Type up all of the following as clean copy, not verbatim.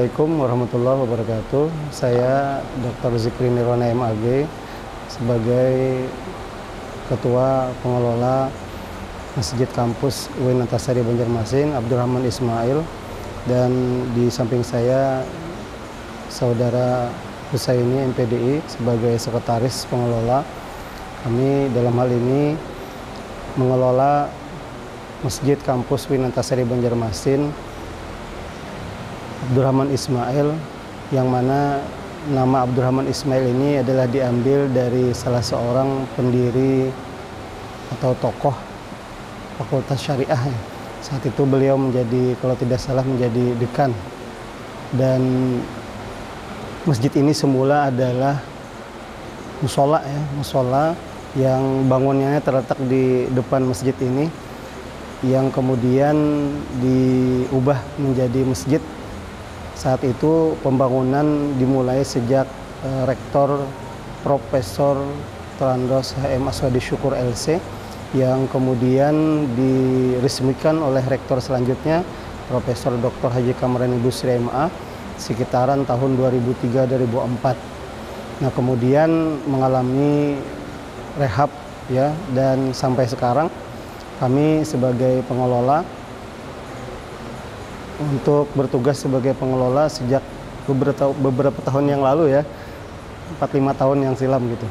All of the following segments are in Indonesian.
Assalamualaikum warahmatullahi wabarakatuh. Saya Dr. Zikri Nirwana MAG sebagai Ketua Pengelola Masjid Kampus UIN Antasari Banjarmasin, Abdurrahman Ismail, dan di samping saya Saudara Husaini MPDI sebagai Sekretaris Pengelola. Kami dalam hal ini mengelola Masjid Kampus UIN Antasari Banjarmasin Abdurrahman Ismail, yang mana nama Abdurrahman Ismail ini adalah diambil dari salah seorang pendiri atau tokoh Fakultas Syariah. Saat itu beliau menjadi, kalau tidak salah, menjadi dekan. Dan masjid ini semula adalah musola, musola yang bangunannya terletak di depan masjid ini, yang kemudian diubah menjadi masjid. Saat itu pembangunan dimulai sejak Rektor Profesor Terandos HM Aswadi Syukur LC, yang kemudian diresmikan oleh Rektor selanjutnya Profesor Dr. Haji Kamrani Busri MA sekitaran tahun 2003-2004. Nah, kemudian mengalami rehab dan sampai sekarang kami sebagai pengelola untuk bertugas sebagai pengelola sejak beberapa tahun yang lalu, 4-5 tahun yang silam gitu.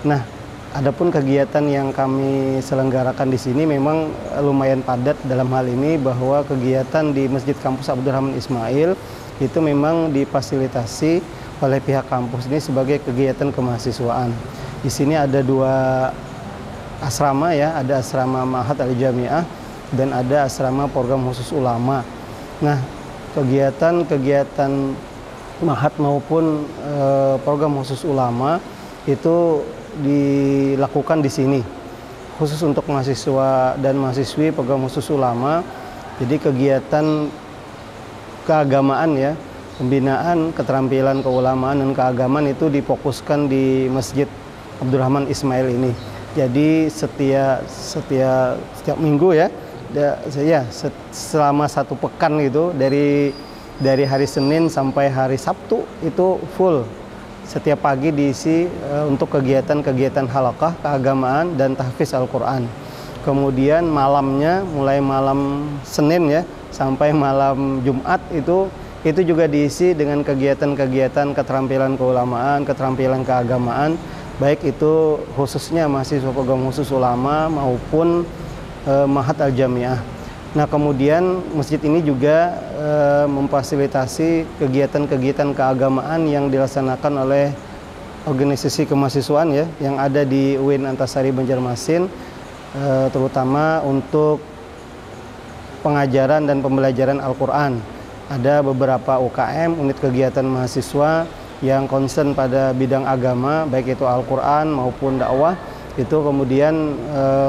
Nah, adapun kegiatan yang kami selenggarakan di sini memang lumayan padat dalam hal ini, bahwa kegiatan di Masjid Kampus Abdurrahman Ismail itu memang difasilitasi oleh pihak kampus ini sebagai kegiatan kemahasiswaan. Di sini ada 2 asrama, ada asrama Ma'had Al-Jami'ah dan ada asrama program khusus ulama. Nah, kegiatan Ma'had maupun program khusus ulama itu dilakukan di sini, khusus untuk mahasiswa dan mahasiswi program khusus ulama. Jadi kegiatan keagamaan, pembinaan keterampilan keulamaan dan keagamaan itu difokuskan di Masjid Abdurrahman Ismail ini. Jadi setiap minggu selama 1 pekan gitu, dari hari Senin sampai hari Sabtu itu full. Setiap pagi diisi untuk kegiatan-kegiatan halaqah keagamaan dan tahfiz Al-Quran. Kemudian malamnya, mulai malam Senin sampai malam Jumat itu juga diisi dengan kegiatan-kegiatan keterampilan keulamaan, keterampilan keagamaan, baik itu khususnya mahasiswa program khusus ulama maupun Ma'had Al-Jami'ah. Nah, kemudian masjid ini juga memfasilitasi kegiatan-kegiatan keagamaan yang dilaksanakan oleh organisasi kemahasiswaan yang ada di UIN Antasari Banjarmasin, terutama untuk pengajaran dan pembelajaran Al-Quran. Ada beberapa UKM, unit kegiatan mahasiswa yang concern pada bidang agama, baik itu Al-Quran maupun dakwah. Itu kemudian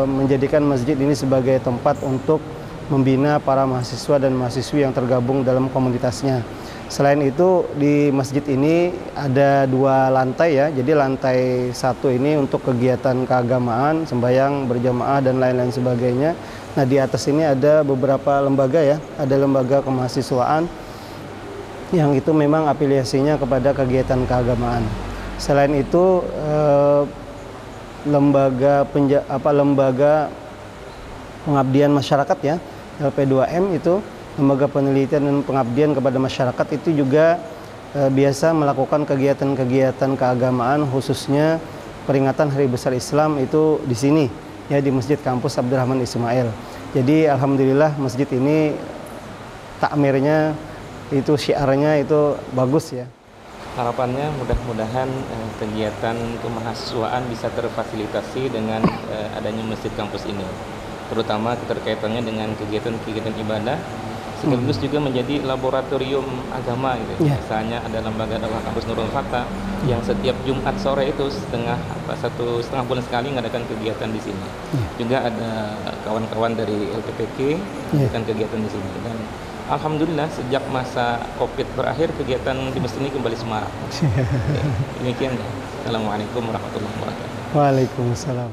menjadikan masjid ini sebagai tempat untuk membina para mahasiswa dan mahasiswi yang tergabung dalam komunitasnya. Selain itu, di masjid ini ada 2 lantai jadi lantai 1 ini untuk kegiatan keagamaan, sembahyang berjamaah dan lain-lain sebagainya. Nah, di atas ini ada beberapa lembaga ada lembaga kemahasiswaan yang itu memang afiliasinya kepada kegiatan keagamaan. Selain itu, lembaga pengabdian masyarakat LP2M itu, lembaga penelitian dan pengabdian kepada masyarakat, itu juga biasa melakukan kegiatan-kegiatan keagamaan, khususnya peringatan Hari Besar Islam itu di sini di Masjid Kampus Abdurrahman Ismail. Jadi alhamdulillah masjid ini takmirnya itu, syiarnya itu bagus Harapannya mudah-mudahan kegiatan kemahasiswaan bisa terfasilitasi dengan adanya masjid kampus ini, terutama keterkaitannya dengan kegiatan-kegiatan ibadah, sekaligus juga menjadi laboratorium agama gitu. Misalnya ada lembaga dakwah kampus Nurul Fatah yang setiap Jumat sore itu setengah bulan sekali mengadakan kegiatan di sini. Juga ada kawan-kawan dari LPPK melakukan kegiatan di sini, dan alhamdulillah sejak masa Covid berakhir kegiatan di masjid ini kembali semarak. Demikian. Assalamualaikum warahmatullahi wabarakatuh. Waalaikumsalam.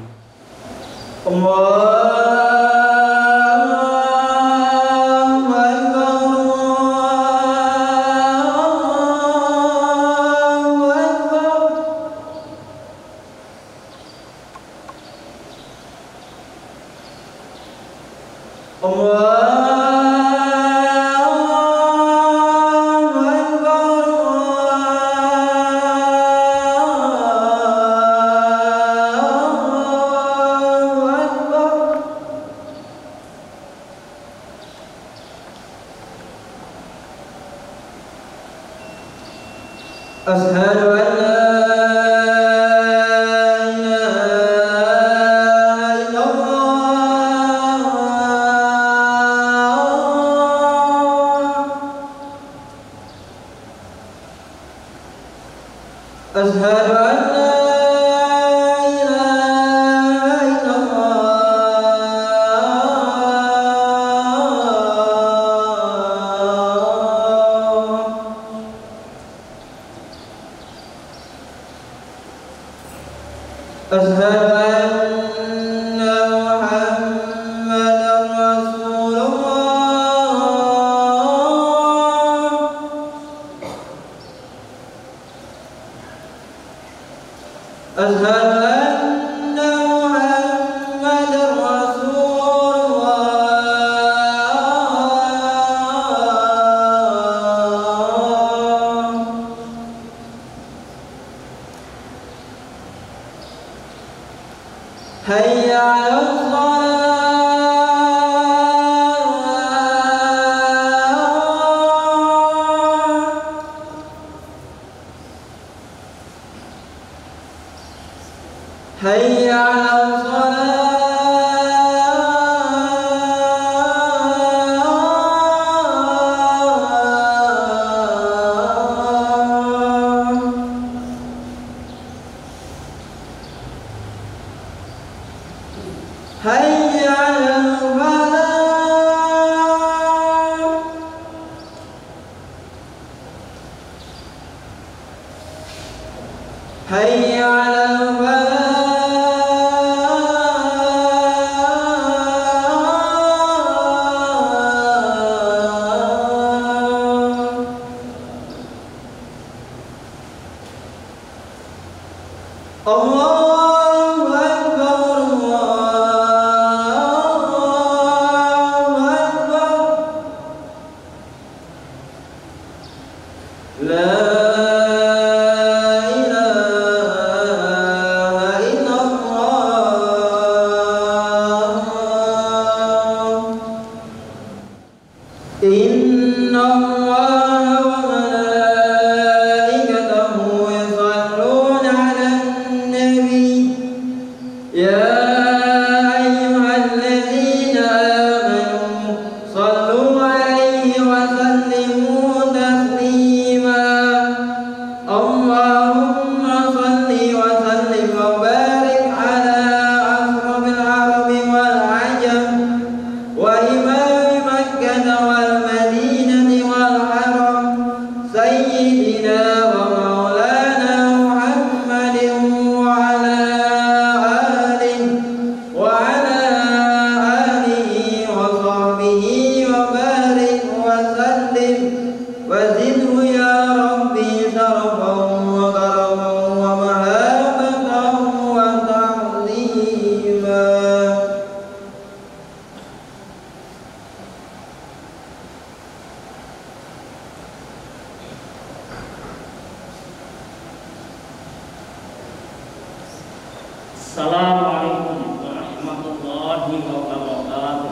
Assalamualaikum warahmatullahi wabarakatuh.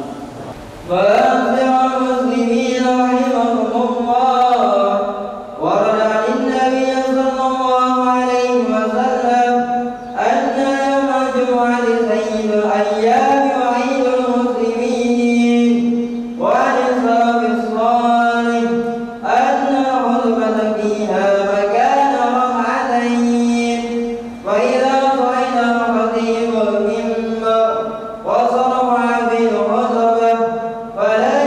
المسلمين رحمهم الله ورد عن النبي صلى الله عليه وسلم أن يوم الجمعة سيد الأيام وعيد المسلمين وعن السلف الصالح أن الخطبة فيها مكان ركعتين وإذا صعد الخطيب المنبر وصرف بالخطبة فلا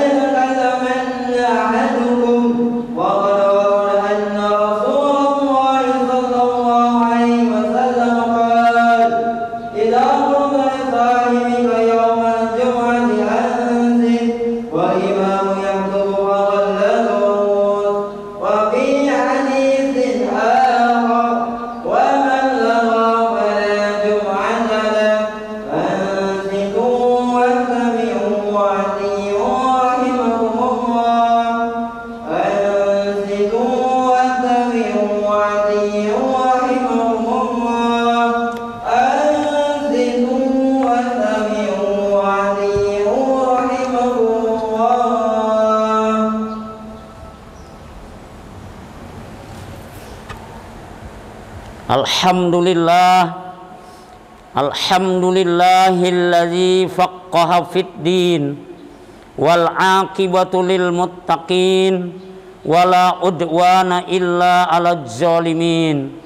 Alhamdulillahilladzi faqqaha fid din wal aqibatu lil muttaqin wala udwana illa 'alal zalimin.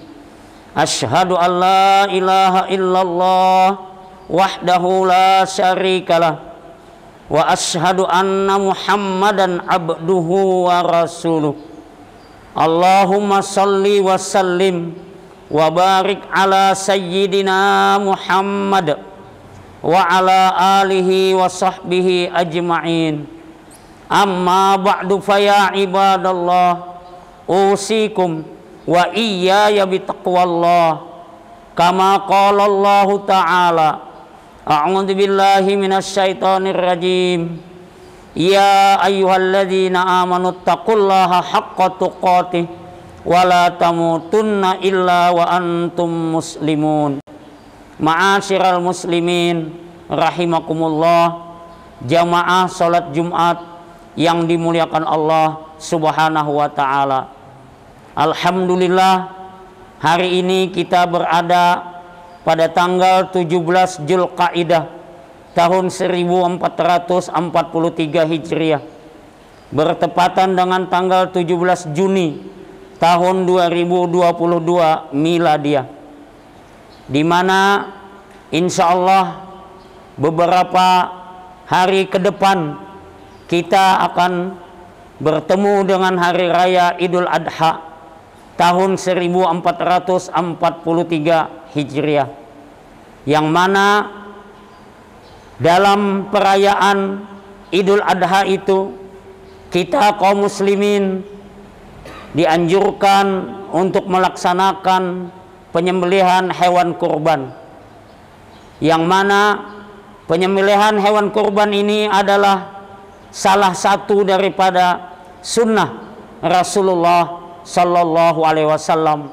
Asyhadu an la ilaha illallah wahdahu la syarikalah wa asyhadu anna Muhammadan abduhu wa rasuluh. Allahumma salli wa sallim wa barik ala sayyidina Muhammad wa ala alihi wa sahbihi ajma'in. Amma ba'du fa ya ibadallah, usikum wa iyaya bitaqwallah kama qala Allah ta'ala. A'udzu billahi minasyaitonir rajim. Ya ayyuhalladzina amanu taqullaha haqqa tuqatih wa la tamutunna illa wa antum muslimun. Ma'asyiral muslimin rahimakumullah, jamaah salat Jumat yang dimuliakan Allah Subhanahu wa taala. Alhamdulillah, hari ini kita berada pada tanggal 17 Zulqa'dah tahun 1443 Hijriah, bertepatan dengan tanggal 17 Juni tahun 2022 Miladiah, di mana insya Allah beberapa hari ke depan kita akan bertemu dengan hari raya Idul Adha tahun 1443 Hijriah, yang mana dalam perayaan Idul Adha itu kita kaum muslimin dianjurkan untuk melaksanakan penyembelihan hewan kurban, yang mana penyembelihan hewan kurban ini adalah salah satu daripada sunnah Rasulullah Sallallahu Alaihi Wasallam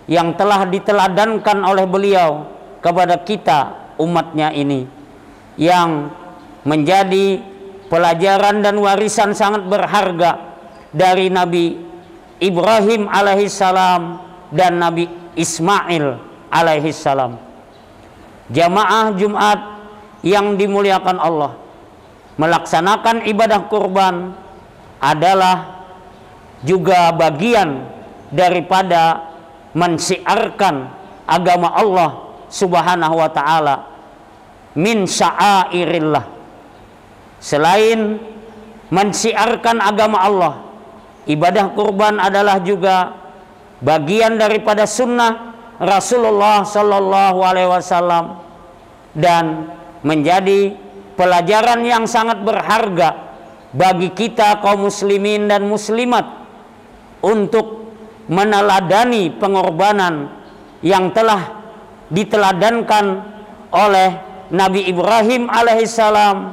yang telah diteladankan oleh beliau kepada kita umatnya ini, yang menjadi pelajaran dan warisan sangat berharga dari Nabi Ibrahim alaihissalam dan Nabi Ismail alaihissalam. Jamaah Jumat yang dimuliakan Allah, melaksanakan ibadah kurban adalah juga bagian daripada mensiarkan agama Allah Subhanahu wa ta'ala, min sya'airillah. Selain mensiarkan agama Allah, ibadah kurban adalah juga bagian daripada sunnah Rasulullah Sallallahu Alaihi Wasallam dan menjadi pelajaran yang sangat berharga bagi kita kaum muslimin dan muslimat untuk meneladani pengorbanan yang telah diteladankan oleh Nabi Ibrahim alaihissalam,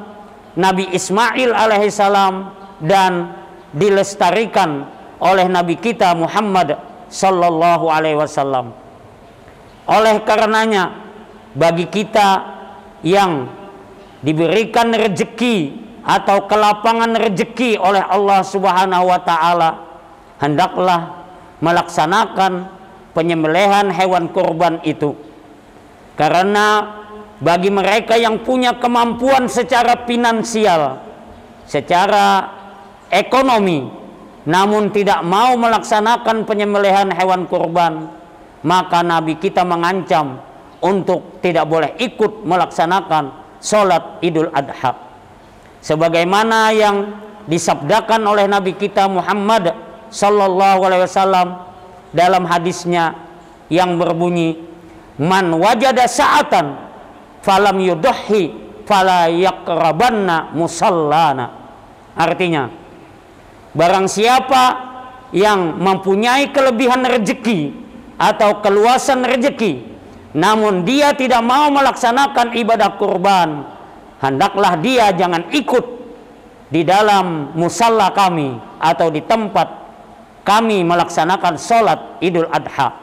Nabi Ismail alaihissalam, dan dilestarikan oleh Nabi kita Muhammad Sallallahu Alaihi Wasallam. Oleh karenanya, bagi kita yang diberikan rezeki atau kelapangan rezeki oleh Allah Subhanahu wa taala, hendaklah melaksanakan penyembelihan hewan kurban itu. Karena bagi mereka yang punya kemampuan secara finansial, secara ekonomi, namun tidak mau melaksanakan penyembelihan hewan kurban, maka Nabi kita mengancam untuk tidak boleh ikut melaksanakan sholat Idul Adha, sebagaimana yang disabdakan oleh Nabi kita Muhammad Sallallahu Alaihi Wasallam dalam hadisnya yang berbunyi, man wajada sa'atan falam yudhi fala yaqrabanna musallana. Artinya, barang siapa yang mempunyai kelebihan rezeki atau keluasan rezeki, namun dia tidak mau melaksanakan ibadah kurban, hendaklah dia jangan ikut di dalam musalla kami atau di tempat kami melaksanakan sholat Idul Adha.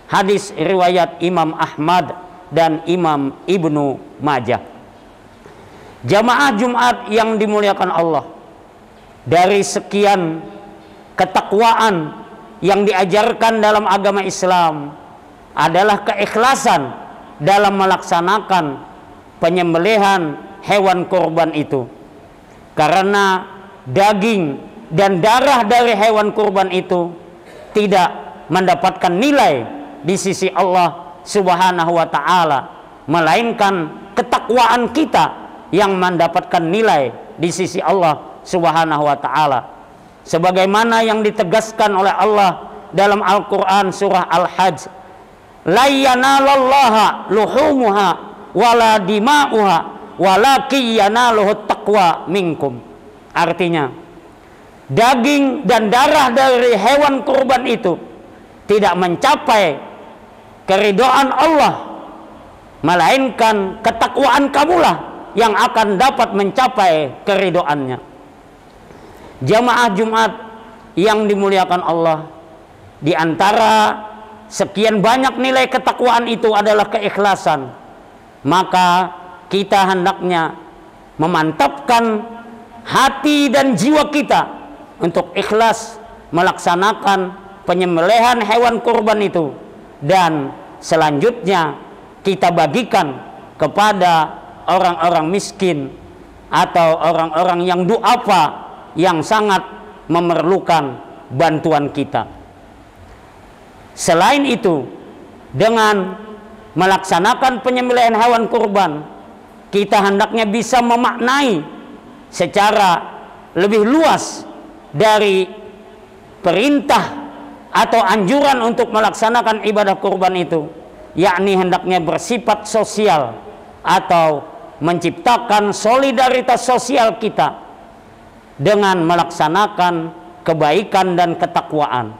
Hadis riwayat Imam Ahmad dan Imam Ibnu Majah. Jamaah Jumat yang dimuliakan Allah, dari sekian ketakwaan yang diajarkan dalam agama Islam, adalah keikhlasan dalam melaksanakan penyembelihan hewan kurban itu. Karena daging dan darah dari hewan kurban itu tidak mendapatkan nilai di sisi Allah Subhanahu wa ta'ala, melainkan ketakwaan kita yang mendapatkan nilai di sisi Allah Subhanahu wa ta'ala. Sebagaimana yang ditegaskan oleh Allah dalam Al-Quran surah Al-Hajj, la yanalallaha luhumuha wala dima'uha walaki yanaluhut taqwa minkum. Artinya, daging dan darah dari hewan kurban itu tidak mencapai keridhaan Allah, melainkan ketakwaan kamulah yang akan dapat mencapai keridhaannya. Jamaah Jumat yang dimuliakan Allah, di antara sekian banyak nilai ketakwaan itu adalah keikhlasan. Maka kita hendaknya memantapkan hati dan jiwa kita untuk ikhlas melaksanakan penyembelihan hewan kurban itu, dan selanjutnya kita bagikan kepada orang-orang miskin atau orang-orang yang du'afa yang sangat memerlukan bantuan kita. Selain itu, dengan melaksanakan penyembelihan hewan kurban, kita hendaknya bisa memaknai secara lebih luas dari perintah atau anjuran untuk melaksanakan ibadah kurban itu, yakni hendaknya bersifat sosial atau menciptakan solidaritas sosial kita dengan melaksanakan kebaikan dan ketakwaan.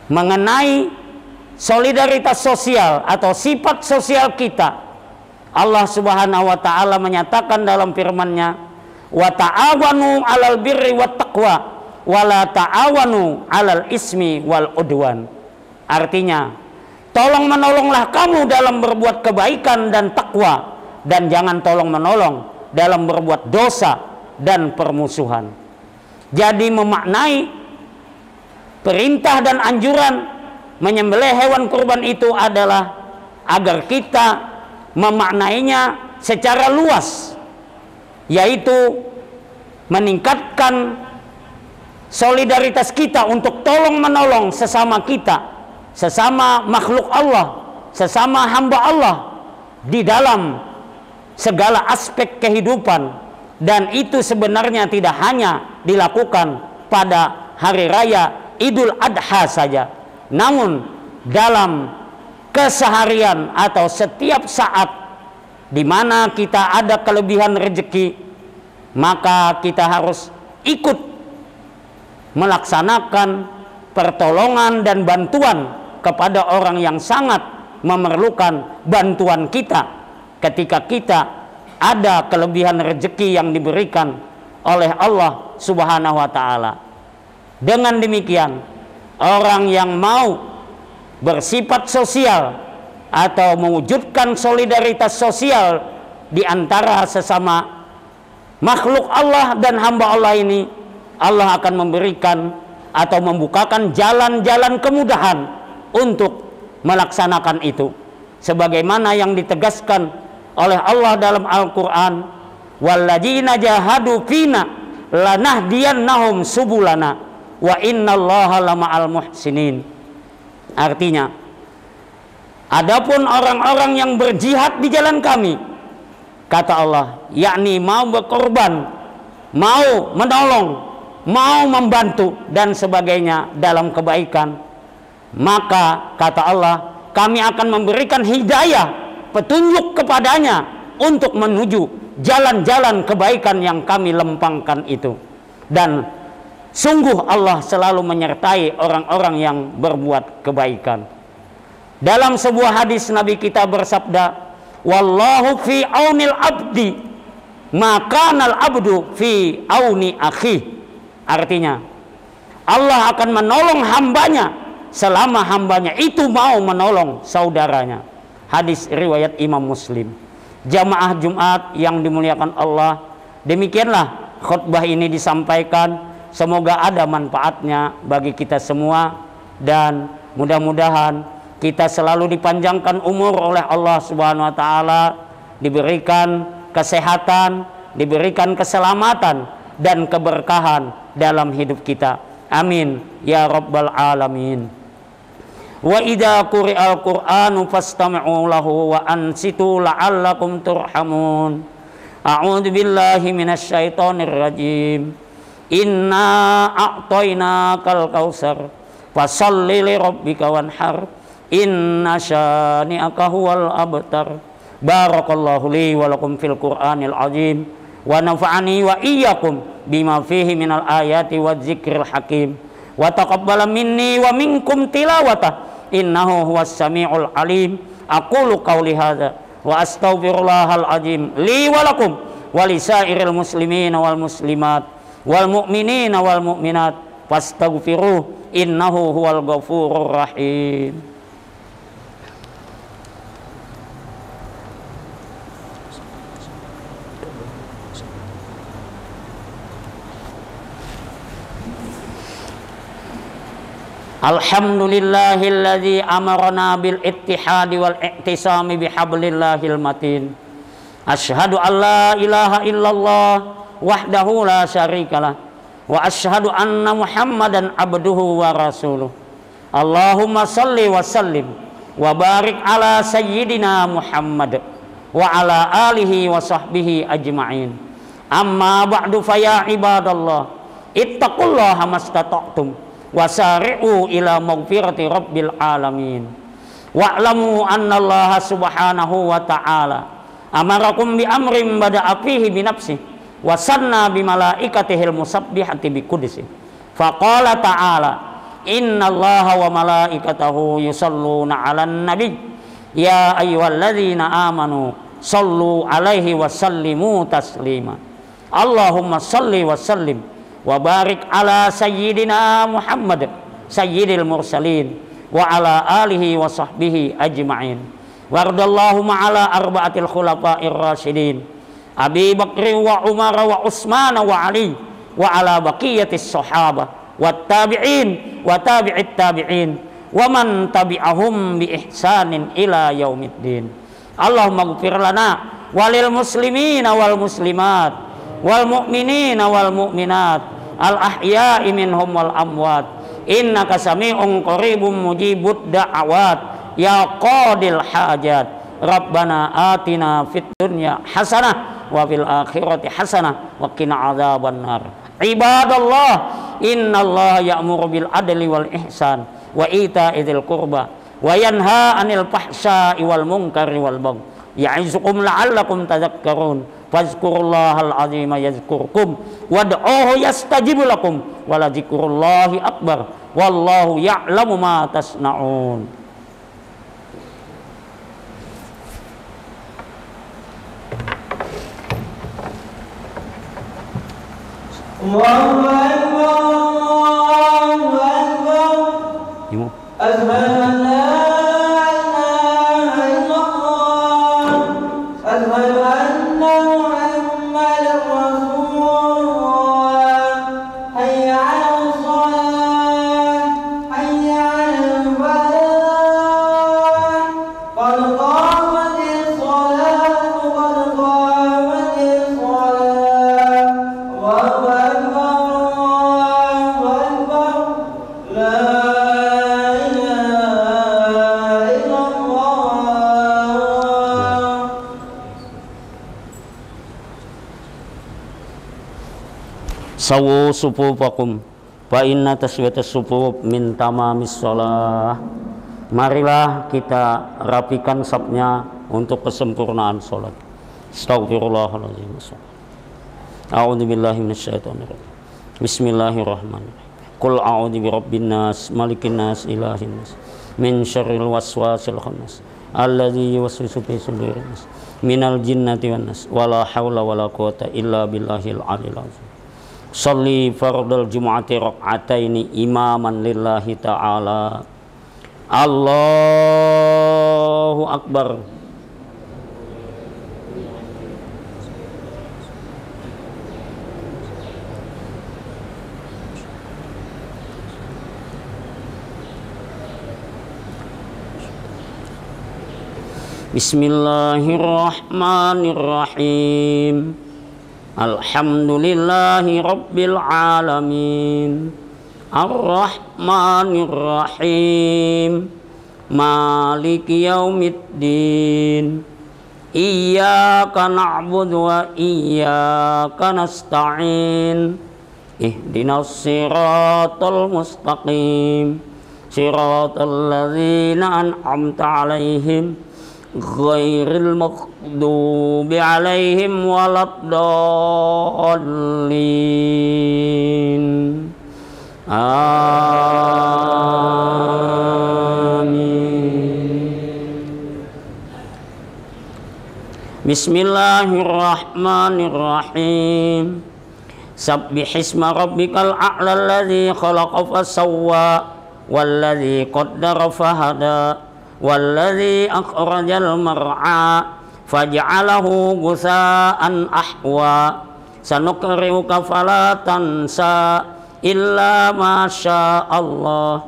Mengenai solidaritas sosial atau sifat sosial kita, Allah Subhanahu wa ta'ala menyatakan dalam firman-Nya, wa ta'awanu 'alal birri wat taqwa wa la ta'awanu 'alal ismi wal udwan. Artinya, tolong menolonglah kamu dalam berbuat kebaikan dan takwa, dan jangan tolong menolong dalam berbuat dosa dan permusuhan. Jadi memaknai perintah dan anjuran menyembelih hewan kurban itu adalah agar kita memaknainya secara luas, yaitu meningkatkan solidaritas kita untuk tolong menolong sesama kita, sesama makhluk Allah, sesama hamba Allah di dalam segala aspek kehidupan. Dan itu sebenarnya tidak hanya dilakukan pada hari raya Idul Adha saja, namun dalam keseharian atau setiap saat di mana kita ada kelebihan rezeki, maka kita harus ikut melaksanakan pertolongan dan bantuan kepada orang yang sangat memerlukan bantuan kita ketika kita ada kelebihan rezeki yang diberikan oleh Allah Subhanahu wa ta'ala. Dengan demikian, orang yang mau bersifat sosial atau mewujudkan solidaritas sosial di antara sesama makhluk Allah dan hamba Allah ini, Allah akan memberikan atau membukakan jalan-jalan kemudahan untuk melaksanakan itu, sebagaimana yang ditegaskan oleh Allah dalam Al-Quran, walladzina jahadu fina lanahdiyannahum subulana wa innallaha lama'al muhsinin. Artinya, adapun orang-orang yang berjihad di jalan kami, kata Allah, yakni mau berkorban, mau menolong, mau membantu dan sebagainya dalam kebaikan, maka kata Allah, kami akan memberikan hidayah, petunjuk kepadanya untuk menuju jalan-jalan kebaikan yang kami lempangkan itu. Dan sungguh Allah selalu menyertai orang-orang yang berbuat kebaikan. Dalam sebuah hadis Nabi kita bersabda, wallahu fi aunil abdi makanal abdu fi auni akhi. Artinya, Allah akan menolong hambanya selama hambanya itu mau menolong saudaranya. Hadis riwayat Imam Muslim. Jamaah Jumat yang dimuliakan Allah, demikianlah khutbah ini disampaikan. Semoga ada manfaatnya bagi kita semua, dan mudah-mudahan kita selalu dipanjangkan umur oleh Allah Subhanahu wa taala, diberikan kesehatan, diberikan keselamatan dan keberkahan dalam hidup kita. Amin ya rabbal alamin. Wa idza quri'al qur'anu fastami'u lahu wa ansitu la'allakum turhamun. A'udzu billahi minasy syaithanir rajim. Inna a'tainakal kautsar fasholli li rabbika wanhar. Inna syani'aka huwal abtar. Barakallahu li wa lakum fil Qur'anil azim wa nafa'ani wa iyyakum bima fihi minal ayati wadz-dzikril hakim wa taqabbala minni wa minkum tilawatah innahu huwas samiul alim. Aqulu qauli hadza wa astaghfirullahal azim li wa lakum wa lisairil muslimina wal muslimat wal mu'minina wal mu'minat fastaghfiruh innahu huwal ghafurur rahim. Alhamdulillahilladzi amarna bil ittihadi wal i'tisami bihablillahil matin. Asyhadu an la ilaha illallah wahdahu la syarikalah wa asyhadu anna Muhammadan abduhu wa rasuluh. Allahumma salli wa sallim wa barik ala sayyidina Muhammad wa ala alihi wa sahbihi ajma'in. Amma ba'du fa ya ibadallah ittaqullaha mastata'tum wasari'u ila maghfirati rabbil alamin. Wa'lamu anna Allah subhanahu wa ta'ala amarakum bi amrin bada'a fihi bi nafsihi wa sanna bi malaikatihil musabbihati bi qudsi. Faqala ta'ala inna Allaha wa malaikatahu yusalluna 'alan nabi ya ayyuhalladzina amanu sallu 'alaihi wa sallimu taslima. Allahumma salli wa sallim wa barik ala sayyidina Muhammad sayyidil mursalin wa ala alihi wa sahbihi ajma'in. Wardallahu ma'ala arba'atil khulafa'ir rasyidin Abi Bakri wa Umar wa Utsman wa Ali wa ala baqiyatis sahabah wat tabi'in wa tabi'it tabi'in wa man tabi'ahum bi ihsanin ila yaumiddin. Allahumma ighfir lana walil muslimina wal muslimat wal mu'minina wal mu'minat al ahya'i minhum wal amwat innaka sami'un qaribun mujibud da'awat ya qadil hajat. Rabbana atina fid dunya hasanah wa fil akhirati hasanah wa qina adzabannar. Ibadallah innallaha ya'muru bil adli wal ihsan wa ita'idzil qurba wa yanha 'anil fahsya'i wal munkari wal baghi ya'izukum la'allakum tadhakkarun. Fazkurullahal azima yazkurkum wad'uhu yastajibu lakum wa la dzikrullahi akbar wallahu ya'lamu ma tasna'un. Allahu akbar Allahu akbar. Asyhadu an la ilaha illallah asyhadu anna Muhammadar Rasulullah. Hayya 'alas shalah hayya 'alal falah qad qamatis salatu qad qamatis salah. Allahu akbar Allahu akbar la ilaha illallah. Sawu sufufakum fa inna taswiyatas sufuf min tamamis shalah. Marilah kita rapikan safnya untuk kesempurnaan salat. Astagfirullahaladzim. A'udzu billahi minasyaitonir rajim. Bismillahirrahmanirrahim. Qul a'udzu birabbin nas malikin nas ilahin nas min syarril waswasil khannas alladzi yuwaswisu fi sudurin nas minal jinnati wan nas wala haula wala quwata illa billahil aliyil azim. Shalli fardal jumu'ati rak'ataini imaman lillahi ta'ala. Allahu akbar. Bismillahirrahmanirrahim. Alhamdulillahi rabbil alamin. Ar-Rahmanir-Rahim. Maliki yaumiddin. Iyyaka na'budu wa iyyaka nasta'in. Ihdinas siratal mustaqim. Siratal ladzina an'amta 'alaihim ghairil maghdubi 'alaihim waladdallin. Amin. Bismillahirrahmanirrahim. Sabbihisma rabbikal a'la alladzi khalaqa fasawwa walladzi qaddara fahada walladzi akhrajal mar'a faj'alahu ghusaa'an ahwa. Sanukri'uka fala tansa illa ma syaa Allah.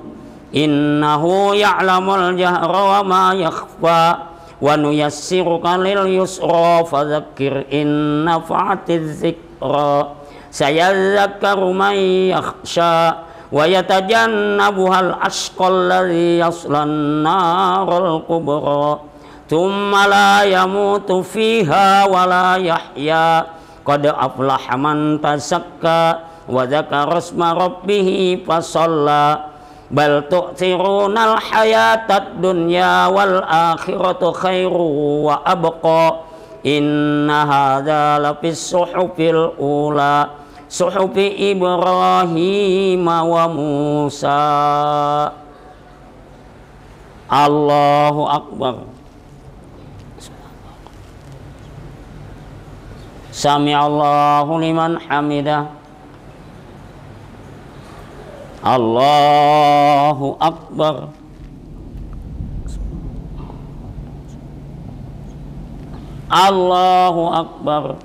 Innahu ya'lamul jahra wa ma yakhfa. Wa nuyassiruka lil yusra fadzakkir in nafa'atiz dzikra. Sayadzakkaru man yakhsha wa yatajannabuhal ashqal ladzi yaslan naral kubra. Tsumma la yamutu fiha wa la yahya. Qad aflaha man tazakka wa dzakara isma rabbih fasalla. Bal tu'thirunal hayatad dunya wal akhiratu khairu wa abqa. Inna hadza lafis suhufil ula suhufi Ibrahim wa Musa. Allahu akbar. Sami'allahu liman hamidah. Allahu akbar. Allahu akbar.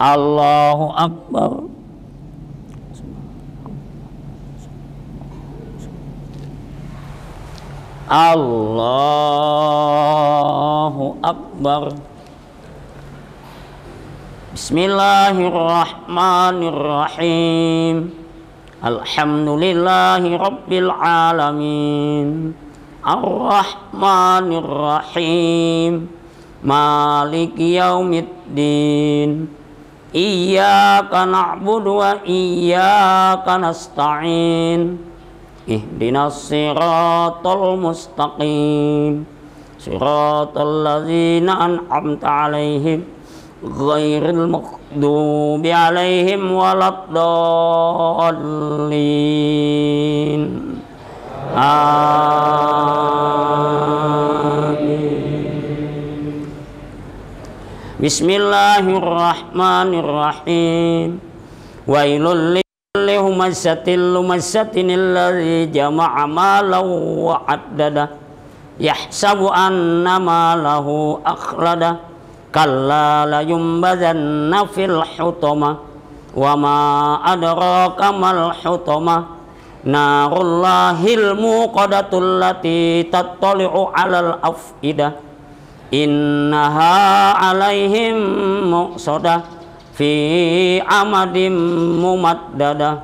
Allahu akbar. Allahu akbar. Bismillahirrahmanirrahim. Alhamdulillahi rabbil alamin. Ar-Rahmanir-Rahim. Maliki yaumiddin. Iyyaka na'budu wa iyyaka nasta'in. Ihdinas siratal mustaqim. Siratal ladzina an'amta 'alaihim ghairil maghdubi 'alaihim waladdallin. Amin. Bismillahirrahmanirrahim. Wailul likulli humazatil lumazatin alladzi jama'a malan wa 'addada. Yahsabu anna malahu akhlada. Kalla la yumbazanna fil hutama. Wa ma adraka mal hutama. Narullahil muqadatul lati tattali'u 'alal af'idah. Innaha 'alaihim muqsadah fi amadim mumaddadah.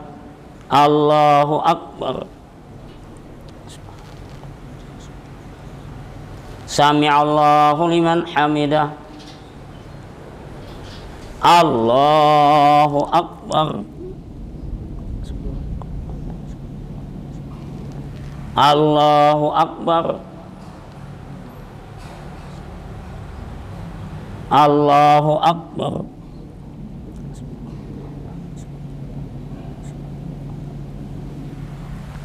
Allahu akbar. Sami'allahu liman hamidah. Allahu akbar. Allahu akbar. Allahu akbar.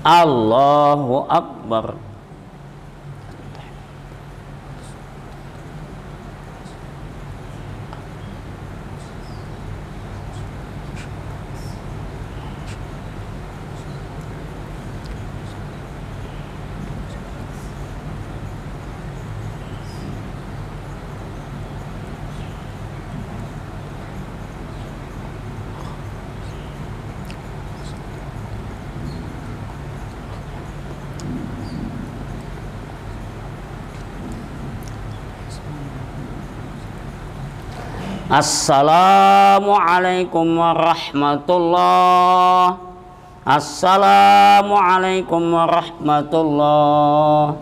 Allahu akbar. Assalamualaikum warahmatullahi. Assalamualaikum warahmatullahi.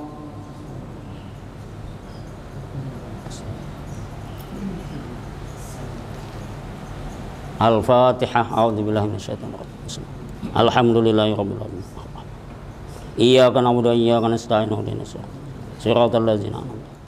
Al-Fatihah. A'udzubillahi minasyaitonir rajim. Alhamdulillahirabbil alamin. Iyyaka na'budu wa iyyaka nasta'in. Ihdinas siratal ladzina an'amta